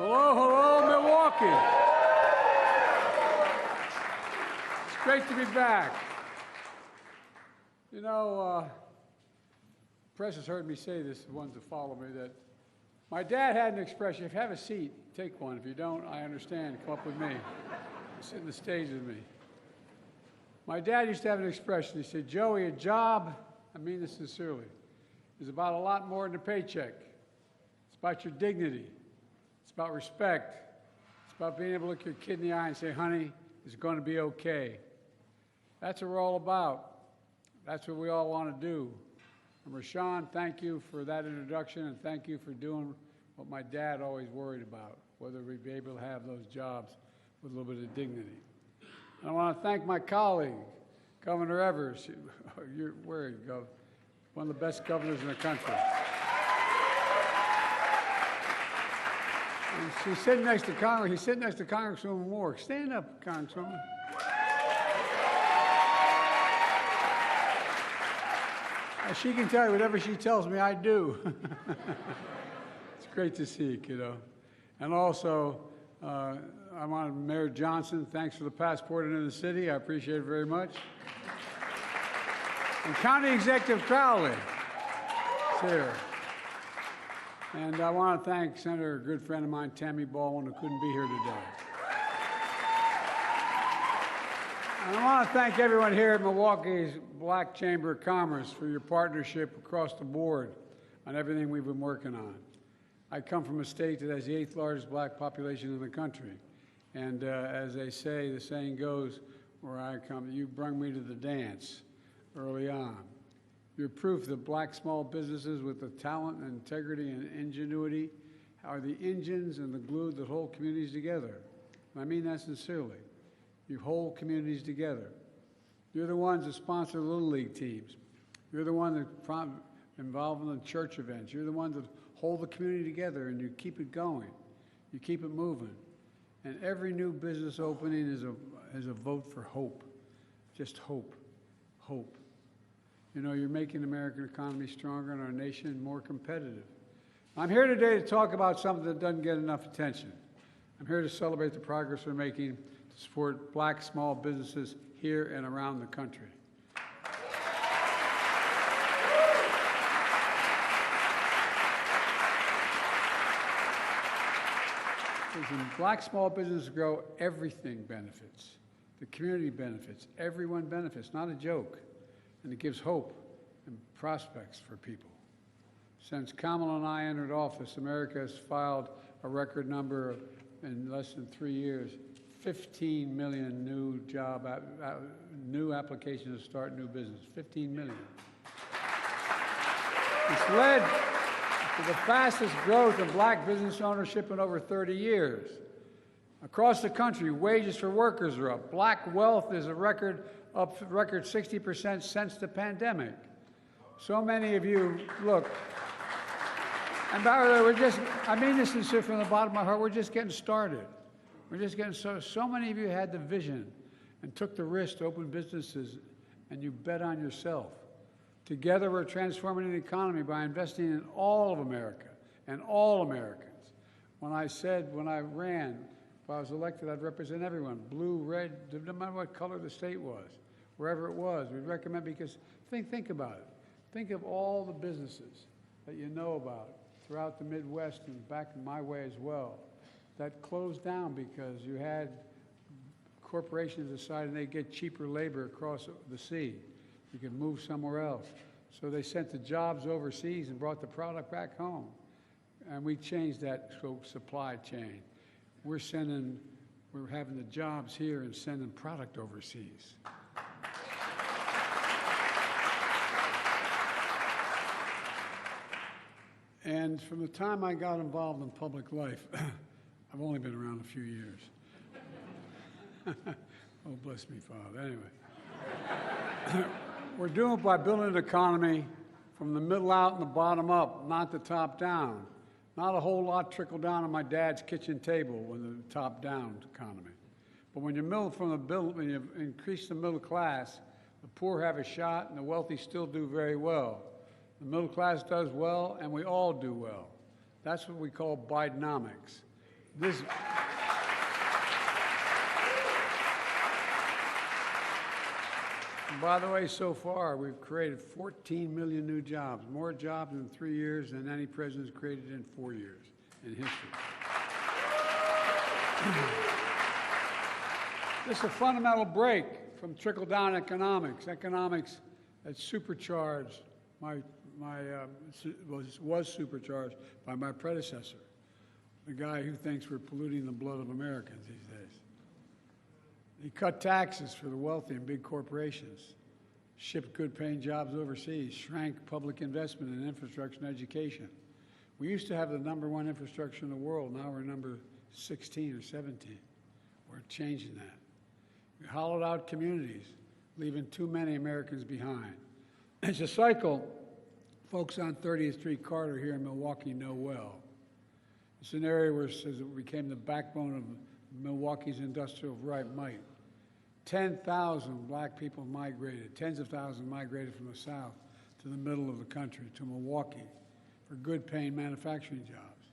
Hello, hello, Milwaukee. It's great to be back. You know, the press has heard me say this, the ones that follow me, that my dad had an expression: if you have a seat, take one. If you don't, I understand, come up with me. Sit on the stage with me. My dad used to have an expression. He said, Joey, a job, I mean this sincerely, is about a lot more than a paycheck. It's about your dignity. It's about respect. It's about being able to look your kid in the eye and say, honey, it's going to be okay. That's what we're all about. That's what we all want to do. And Rashawn, thank you for that introduction, and thank you for doing what my dad always worried about, whether we'd be able to have those jobs with a little bit of dignity. And I want to thank my colleague, Governor Evers. Where you go? One of the best governors in the country. And she's sitting next to Congress. He's sitting next to Congresswoman Moore. Stand up, Congresswoman. She can tell you whatever she tells me, I do. It's great to see you, kiddo. And also, I want Mayor Johnson, thanks for the passport into the city. I appreciate it very much. And County Executive Crowley is here. And I want to thank Senator, a good friend of mine, Tammy Baldwin, who couldn't be here today. And I want to thank everyone here at Milwaukee's Black Chamber of Commerce for your partnership across the board on everything we've been working on. I come from a state that has the 8th largest black population in the country. And as they say, the saying goes, where I come, you brung me to the dance early on. You're proof that black small businesses with the talent and integrity and ingenuity are the engines and the glue that hold communities together. And I mean that sincerely. You hold communities together. You're the ones that sponsor the Little League teams. You're the one that involved in the church events. You're the ones that hold the community together, and you keep it going. You keep it moving. And every new business opening is a vote for hope. Just hope. Hope. You know, you're making the American economy stronger and our nation more competitive. I'm here today to talk about something that doesn't get enough attention. I'm here to celebrate the progress we're making to support black small businesses here and around the country. When black small businesses grow, everything benefits. The community benefits. Everyone benefits. Not a joke. And it gives hope and prospects for people. Since Kamala and I entered office, America has filed a record number of, in less than 3 years, 15 million new applications to start new business. 15 million. It's led to the fastest growth in black business ownership in over 30 years. Across the country, wages for workers are up. Black wealth is up a record 60% since the pandemic. So many of you, look, and by the way, I mean this sincerely from the bottom of my heart, we're just getting started. We're just getting started. So many of you had the vision and took the risk to open businesses, and you bet on yourself. Together, we're transforming the economy by investing in all of America and all Americans. When I ran, if I was elected, I'd represent everyone, blue, red, no matter what color the state was, wherever it was. We'd recommend, because think about it. Think of all the businesses that you know about throughout the Midwest and back my way as well that closed down because you had corporations deciding they'd get cheaper labor across the sea. You could move somewhere else. So they sent the jobs overseas and brought the product back home. And we changed that supply chain. We're having the jobs here and sending product overseas. And from the time I got involved in public life, I've only been around a few years. Oh, bless me, Father. Anyway. We're doing it by building an economy from the middle out and the bottom up, not the top down. Not a whole lot trickled down on my dad's kitchen table when the top-down economy. But when when you increase the middle class, the poor have a shot and the wealthy still do very well. The middle class does well and we all do well. That's what we call Bidenomics. This, by the way, so far, we've created 14 million new jobs, more jobs in 3 years than any president's created in 4 years in history. This is a fundamental break from trickle-down economics. Economics that supercharged was supercharged by my predecessor, the guy who thinks we're polluting the blood of Americans these days. He cut taxes for the wealthy and big corporations, shipped good-paying jobs overseas, shrank public investment in infrastructure and education. We used to have the #1 infrastructure in the world. Now we're number 16 or 17. We're changing that. We hollowed out communities, leaving too many Americans behind. It's a cycle folks on 30th Street Carter here in Milwaukee know well. It's an area where it became the backbone of Milwaukee's industrial might. 10,000 black people migrated, tens of thousands migrated from the South to the middle of the country, to Milwaukee, for good-paying manufacturing jobs.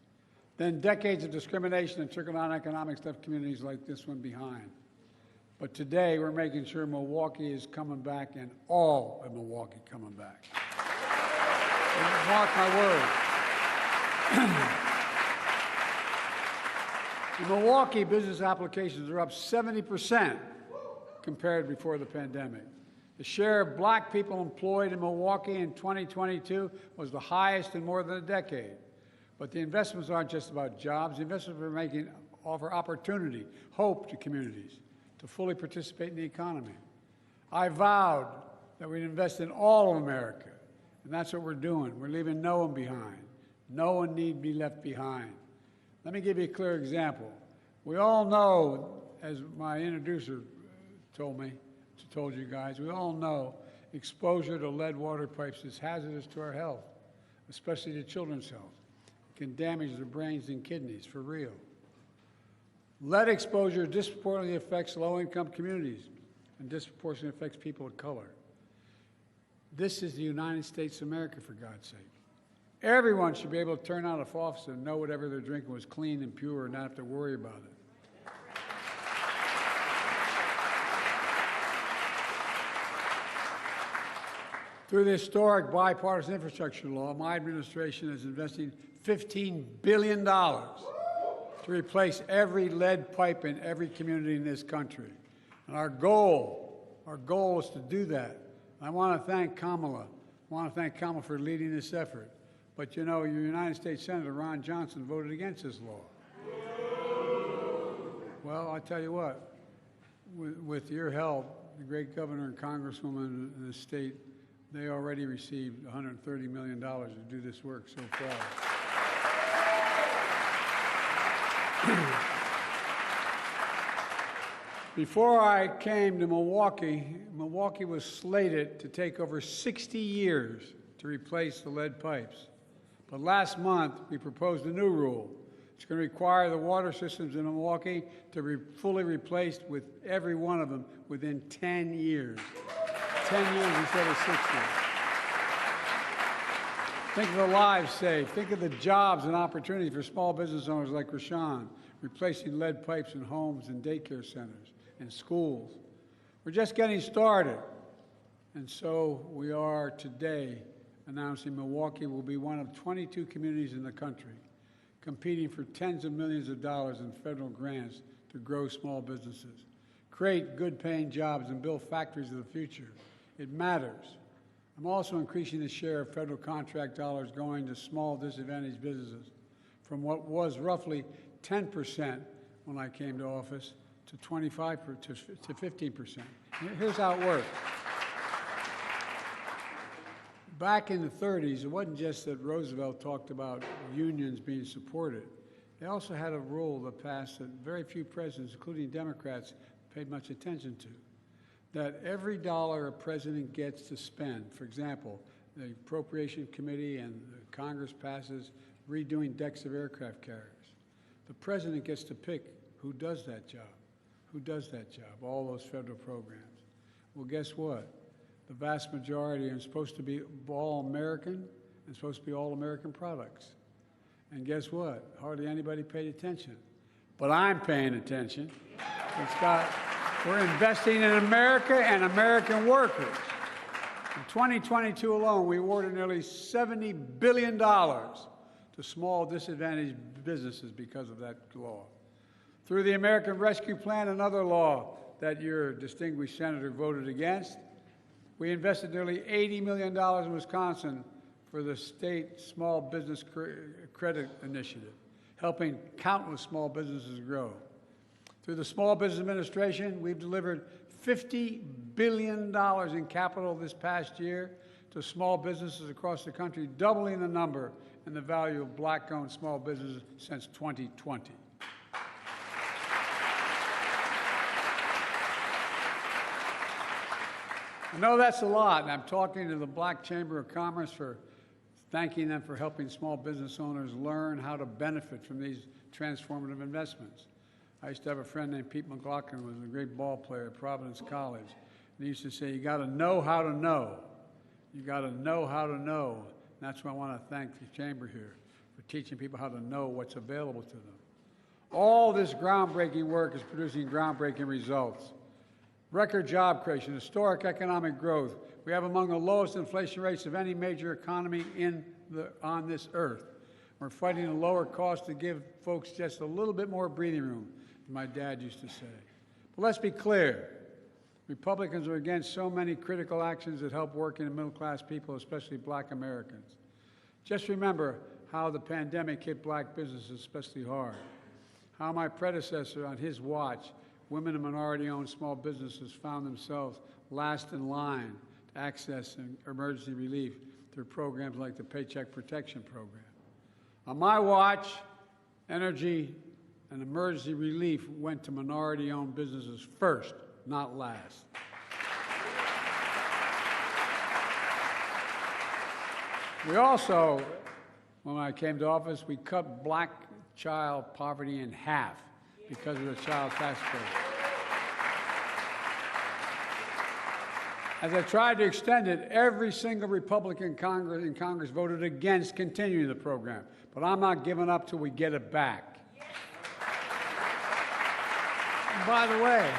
Then decades of discrimination and trickle-down economics left communities like this one behind. But today, we're making sure Milwaukee is coming back and all of Milwaukee coming back. And mark my words. In Milwaukee, business applications are up 70% compared before the pandemic. The share of black people employed in Milwaukee in 2022 was the highest in more than a decade. But the investments aren't just about jobs. The investments we're making offer opportunity, hope to communities to fully participate in the economy. I vowed that we'd invest in all of America, and that's what we're doing. We're leaving no one behind. No one need be left behind. Let me give you a clear example. We all know, as my introducer told you guys, we all know exposure to lead water pipes is hazardous to our health, especially to children's health. It can damage their brains and kidneys, for real. Lead exposure disproportionately affects low-income communities and disproportionately affects people of color. This is the United States of America, for God's sake. Everyone should be able to turn on a faucet and know whatever they're drinking was clean and pure and not have to worry about it. Through the historic bipartisan infrastructure law, my administration is investing $15 billion to replace every lead pipe in every community in this country. And our goal is to do that. I want to thank Kamala. I want to thank Kamala for leading this effort. But you know, your United States Senator Ron Johnson voted against this law. Well, I tell you what, with your help, the great governor and congresswoman in the state, they already received $130 million to do this work so far. Before I came to Milwaukee, Milwaukee was slated to take over 60 years to replace the lead pipes. But last month, we proposed a new rule. It's going to require the water systems in Milwaukee to be fully replaced with every one of them within 10 years. 10 years instead of 60. Think of the lives saved. Think of the jobs and opportunities for small business owners like Rashawn, replacing lead pipes in homes and daycare centers and schools. We're just getting started. And so we are today announcing Milwaukee will be one of 22 communities in the country competing for tens of millions of dollars in federal grants to grow small businesses, create good-paying jobs, and build factories of the future. It matters. I'm also increasing the share of federal contract dollars going to small disadvantaged businesses from what was roughly 10% when I came to office to 25% to 15%. Here's how it worked. Back in the 30s, it wasn't just that Roosevelt talked about unions being supported. They also had a rule that passed that very few presidents, including Democrats, paid much attention to. That every dollar a president gets to spend, for example, the Appropriation Committee and the Congress passes redoing decks of aircraft carriers. The president gets to pick who does that job. Who does that job? All those federal programs. Well, guess what? The vast majority are supposed to be all American and supposed to be all American products. And guess what? Hardly anybody paid attention. but I'm paying attention. We're investing in America and American workers. In 2022 alone, we awarded nearly $70 billion to small disadvantaged businesses because of that law. Through the American Rescue Plan, another law that your distinguished senator voted against, we invested nearly $80 million in Wisconsin for the state Small Business Credit Initiative, helping countless small businesses grow. Through the Small Business Administration, we've delivered $50 billion in capital this past year to small businesses across the country, doubling the number and the value of Black-owned small businesses since 2020. I know that's a lot, and I'm talking to the Black Chamber of Commerce for thanking them for helping small business owners learn how to benefit from these transformative investments. I used to have a friend named Pete McLaughlin, who was a great ball player at Providence College. And he used to say, you got to know how to know. You got to know how to know. And that's why I want to thank the Chamber here for teaching people how to know what's available to them. All this groundbreaking work is producing groundbreaking results. Record job creation, historic economic growth. We have among the lowest inflation rates of any major economy on this earth. We're fighting a lower cost to give folks just a little bit more breathing room, as my dad used to say. But let's be clear. Republicans are against so many critical actions that help working and middle-class people, especially Black Americans. Just remember how the pandemic hit Black businesses especially hard. How my predecessor, on his watch, women and minority-owned small businesses found themselves last in line to access emergency relief through programs like the Paycheck Protection Program. On my watch, energy and emergency relief went to minority-owned businesses first, not last. We also, when I came to office, we cut Black child poverty in half because of the child tax credit. As I tried to extend it, every single Republican in Congress voted against continuing the program. But I'm not giving up till we get it back. And by the way,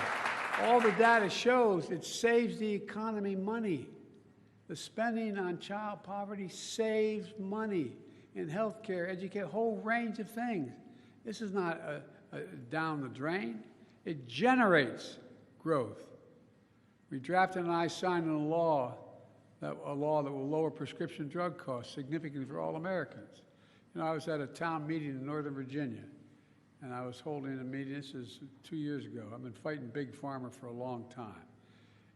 all the data shows it saves the economy money. The spending on child poverty saves money in health care, education, a whole range of things. This is not down the drain. It generates growth. We drafted and I signed a law that will lower prescription drug costs significantly for all Americans. You know, I was at a town meeting in Northern Virginia, and I was holding a meeting. This is 2 years ago. I've been fighting Big Pharma for a long time.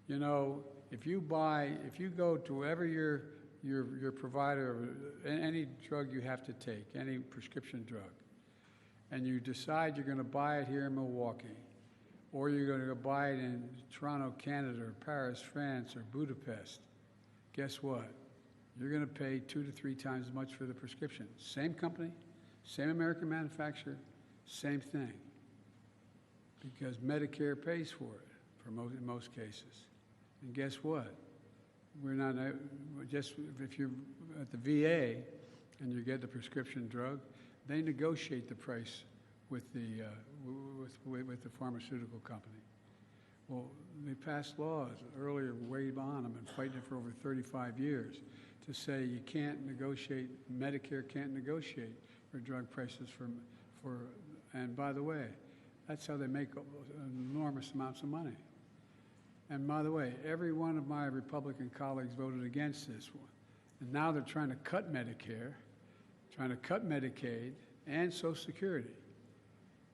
You know, if you go to wherever your provider of any drug you have to take, any prescription drug, and you decide you're going to buy it here in Milwaukee, or you're going to go buy it in Toronto, Canada, or Paris, France, or Budapest, guess what? You're going to pay 2 to 3 times as much for the prescription. Same company, same American manufacturer, same thing. Because Medicare pays for it in most cases. And guess what? We're not just if you're at the VA and you get the prescription drug, they negotiate the price with the pharmaceutical company. Well, they passed laws earlier, way on. I've been fighting it for over 35 years to say you can't negotiate. Medicare can't negotiate for drug prices and by the way, that's how they make enormous amounts of money. And by the way, every one of my Republican colleagues voted against this one. And now they're trying to cut Medicare, trying to cut Medicaid, and Social Security.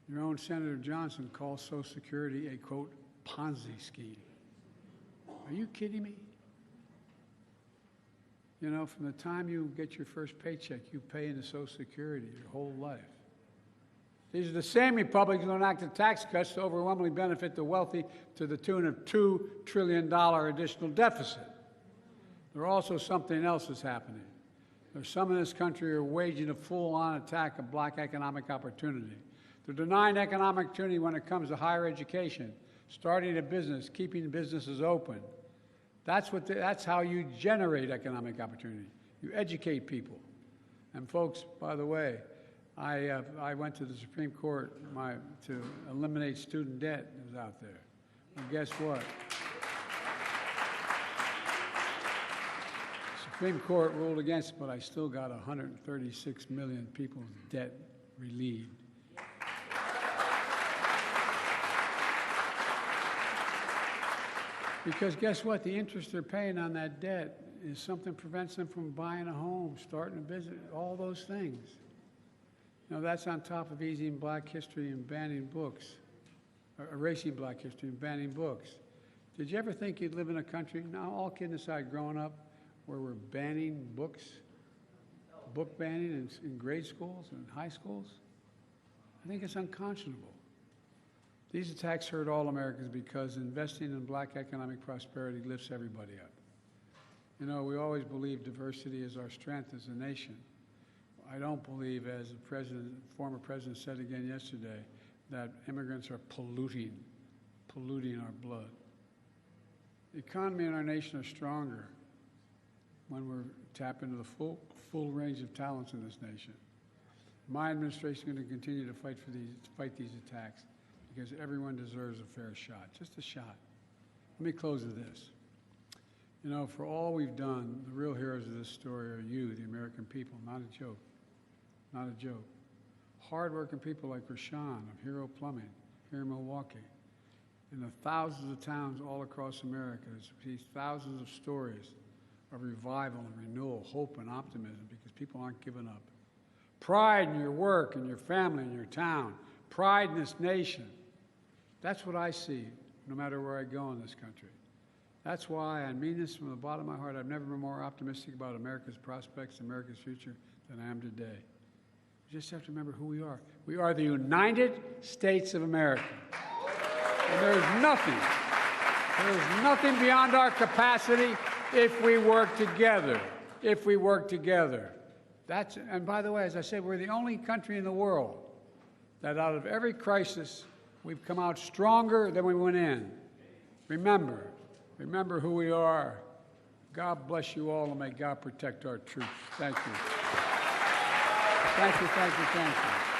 Your own Senator Johnson calls Social Security a, quote, Ponzi scheme. Are you kidding me? You know, from the time you get your first paycheck, you pay into Social Security your whole life. These are the same Republicans who enacted tax cuts to overwhelmingly benefit the wealthy to the tune of $2 trillion additional deficit. There's also something else that's happening. There's some in this country who are waging a full-on attack of Black economic opportunity. They're denying economic opportunity when it comes to higher education, starting a business, keeping businesses open. That's how you generate economic opportunity. You educate people. And folks, by the way, I went to the Supreme Court to eliminate student debt that was out there. And guess what? The Supreme Court ruled against it, but I still got 136 million people's debt relieved. Because guess what? The interest they're paying on that debt is something that prevents them from buying a home, starting a business, all those things. You know, that's on top of erasing black history and banning books, or erasing black history and banning books. Did you ever think you'd live in a country, now all kidding aside, growing up, where we're banning books, book banning in grade schools and high schools? I think it's unconscionable. These attacks hurt all Americans because investing in black economic prosperity lifts everybody up. You know, we always believe diversity is our strength as a nation. I don't believe, as the former president said again yesterday, that immigrants are polluting our blood. The economy in our nation are stronger when we're tapping into the full range of talents in this nation. My administration is going to continue to fight these attacks because everyone deserves a fair shot, just a shot. Let me close with this. You know, for all we've done, the real heroes of this story are you, the American people, not a joke. Not a joke. Hard-working people like Rashawn of Hero Plumbing here in Milwaukee, and the thousands of towns all across America. There's thousands of stories of revival and renewal, hope and optimism because people aren't giving up. Pride in your work and your family and your town. Pride in this nation. That's what I see no matter where I go in this country. That's why, I mean this from the bottom of my heart, I've never been more optimistic about America's prospects, America's future, than I am today. You just have to remember who we are. We are the United States of America. And there is nothing beyond our capacity if we work together. If we work together. And by the way, as I said, we're the only country in the world that out of every crisis, we've come out stronger than we went in. Remember who we are. God bless you all, and may God protect our troops. Thank you. Thank you.